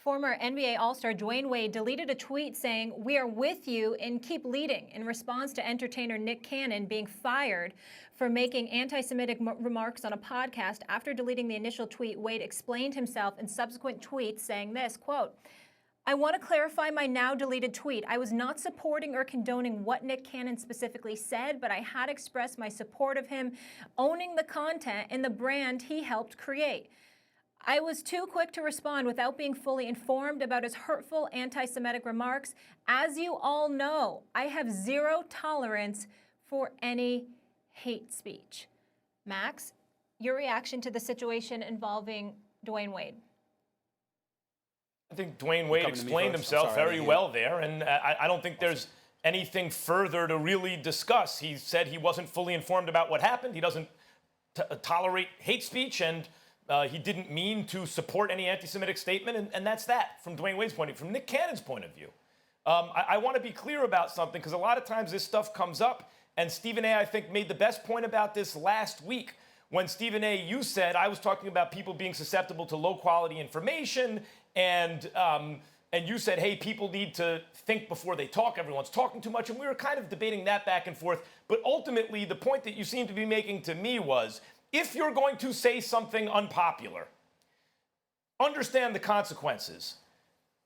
Former NBA All-Star Dwyane Wade deleted a tweet saying, "We are with you and keep leading," in response to entertainer Nick Cannon being fired for making anti-Semitic remarks on a podcast. After deleting the initial tweet, Wade explained himself in subsequent tweets saying this, quote, "I want to clarify my now deleted tweet. I was not supporting or condoning what Nick Cannon specifically said, but I had expressed my support of him owning the content and the brand he helped create. I was too quick to respond without being fully informed about his hurtful anti-Semitic remarks. As you all know, I have zero tolerance for any hate speech." Max, your reaction to the situation involving Dwyane Wade? I think Dwyane Wade explained himself very well there, and I don't think there's anything further to really discuss. He said he wasn't fully informed about what happened. He doesn't tolerate hate speech, and he didn't mean to support any anti-Semitic statement, and that's that from Dwyane Wade's point of view. From Nick Cannon's point of view, I want to be clear about something, because a lot of times this stuff comes up, and Stephen A., I think, made the best point about this last week. When Stephen A., you said, I was talking about people being susceptible to low-quality information, and you said, hey, people need to think before they talk. Everyone's talking too much, and we were kind of debating that back and forth. But ultimately, the point that you seem to be making to me was, if you're going to say something unpopular, understand the consequences.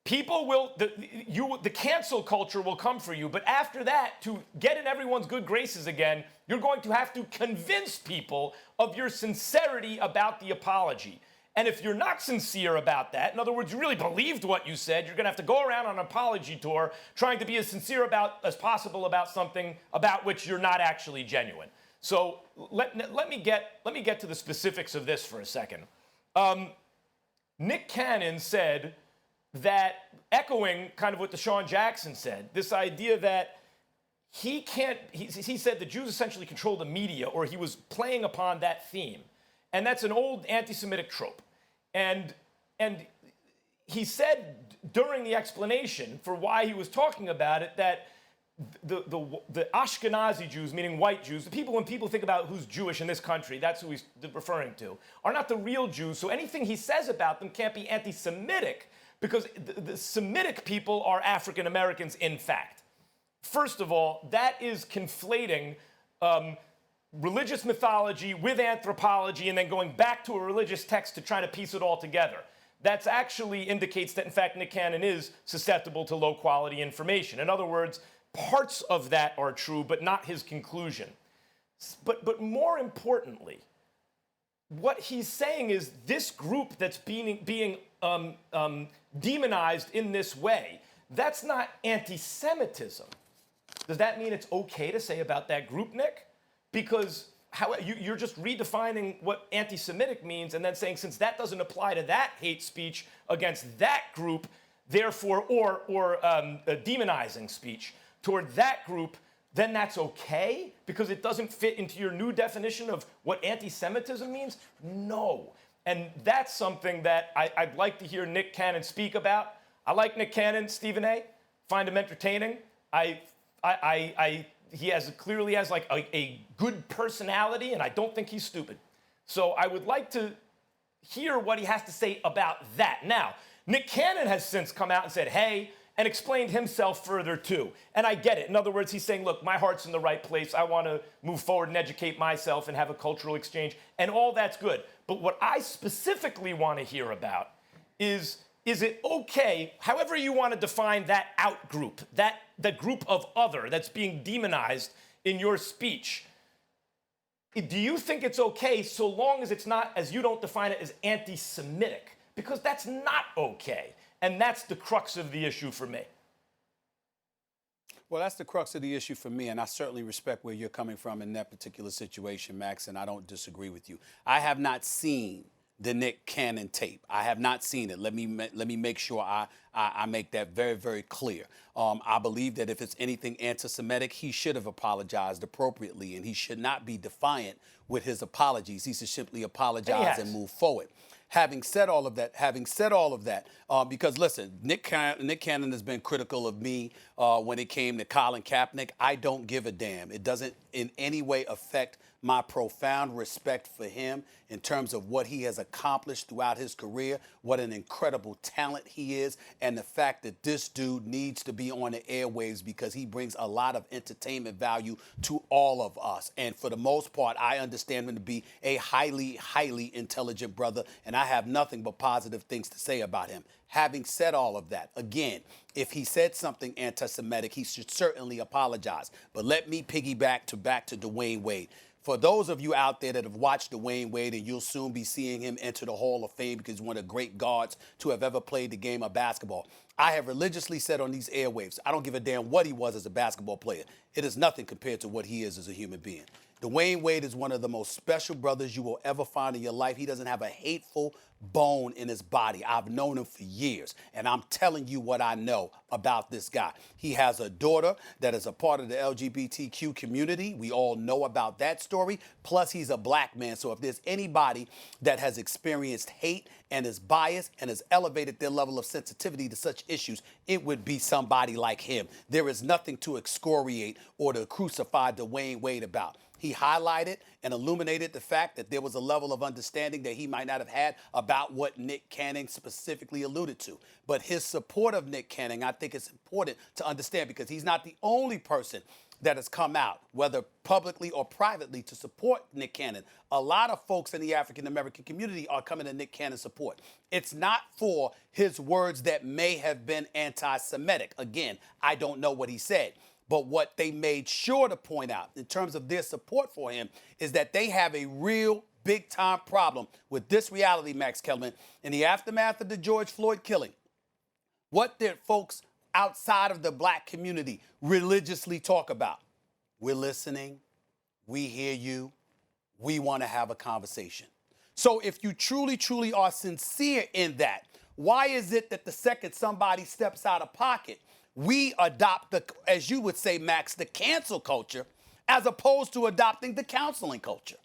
People will, the cancel culture will come for you, but after that, to get in everyone's good graces again, you're going to have to convince people of your sincerity about the apology. And if you're not sincere about that, in other words, you really believed what you said, you're going to have to go around on an apology tour trying to be as sincere as possible about something about which you're not actually genuine. So let me get to the specifics of this for a second. Nick Cannon said that, echoing kind of what Deshaun Jackson said, this idea that he said the Jews essentially control the media, or he was playing upon that theme. And that's an old anti-Semitic trope. And he said during the explanation for why he was talking about it that the Ashkenazi Jews, meaning white Jews, when people think about who's Jewish in this country, that's who he's referring to, are not the real Jews. So anything he says about them can't be anti-Semitic, because the Semitic people are African Americans, in fact. First of all, that is conflating religious mythology with anthropology and then going back to a religious text to try to piece it all together. That actually indicates that, in fact, Nick Cannon is susceptible to low-quality information. In other words, parts of that are true, but not his conclusion. But more importantly, what he's saying is this group that's being demonized in this way, that's not anti-Semitism. Does that mean it's okay to say about that group, Nick? Because you're just redefining what anti-Semitic means and then saying, since that doesn't apply to that hate speech against that group, therefore, or demonizing speech toward that group, then that's okay because it doesn't fit into your new definition of what anti-Semitism means? No. And that's something that I'd like to hear Nick Cannon speak about. I like Nick Cannon, Stephen A. Find him entertaining. He clearly has like a good personality, and I don't think he's stupid. So I would like to hear what he has to say about that. Now, Nick Cannon has since come out and said, hey, and explained himself further too. And I get it. In other words, he's saying, look, my heart's in the right place. I want to move forward and educate myself and have a cultural exchange. And all that's good. But what I specifically want to hear about is it okay, however you want to define that out group, the group of other that's being demonized in your speech, do you think it's okay so long as it's not, as you don't define it, as anti-Semitic? Because that's not okay. And that's the crux of the issue for me. Well, that's the crux of the issue for me, and I certainly respect where you're coming from in that particular situation, Max, and I don't disagree with you. I have not seen the Nick Cannon tape. I have not seen it. Let me make sure I make that very, very clear. I believe that if it's anything anti-Semitic, he should have apologized appropriately, and he should not be defiant with his apologies. He should simply apologize and move forward. Having said all of that, because listen, Nick Cannon has been critical of me when it came to Colin Kaepernick. I don't give a damn. It doesn't in any way affect my profound respect for him in terms of what he has accomplished throughout his career, what an incredible talent he is, and the fact that this dude needs to be on the airwaves because he brings a lot of entertainment value to all of us. And for the most part, I understand him to be a highly, highly intelligent brother, and I have nothing but positive things to say about him. Having said all of that, again, if he said something anti-Semitic, he should certainly apologize. But let me piggyback back to Dwyane Wade. For those of you out there that have watched Dwyane Wade, and you'll soon be seeing him enter the Hall of Fame because he's one of the great guards to have ever played the game of basketball, I have religiously said on these airwaves, I don't give a damn what he was as a basketball player. It is nothing compared to what he is as a human being. Dwyane Wade is one of the most special brothers you will ever find in your life. He doesn't have a hateful bone in his body. I've known him for years, and I'm telling you what I know about this guy. He has a daughter that is a part of the LGBTQ community. We all know about that story. Plus, he's a black man. So if there's anybody that has experienced hate and is biased and has elevated their level of sensitivity to such issues, it would be somebody like him. There is nothing to excoriate or to crucify Dwyane Wade about. He highlighted and illuminated the fact that there was a level of understanding that he might not have had about what Nick Cannon specifically alluded to. But his support of Nick Cannon, I think it's important to understand because he's not the only person that has come out, whether publicly or privately, to support Nick Cannon. A lot of folks in the African-American community are coming to Nick Cannon's support. It's not for his words that may have been anti-Semitic. Again, I don't know what he said. But what they made sure to point out in terms of their support for him is that they have a real big-time problem with this reality, Max Kellerman. In the aftermath of the George Floyd killing, what did folks outside of the black community religiously talk about? We're listening. We hear you. We want to have a conversation. So if you truly, truly are sincere in that, why is it that the second somebody steps out of pocket, we adopt the, as you would say, Max, the cancel culture, as opposed to adopting the counseling culture?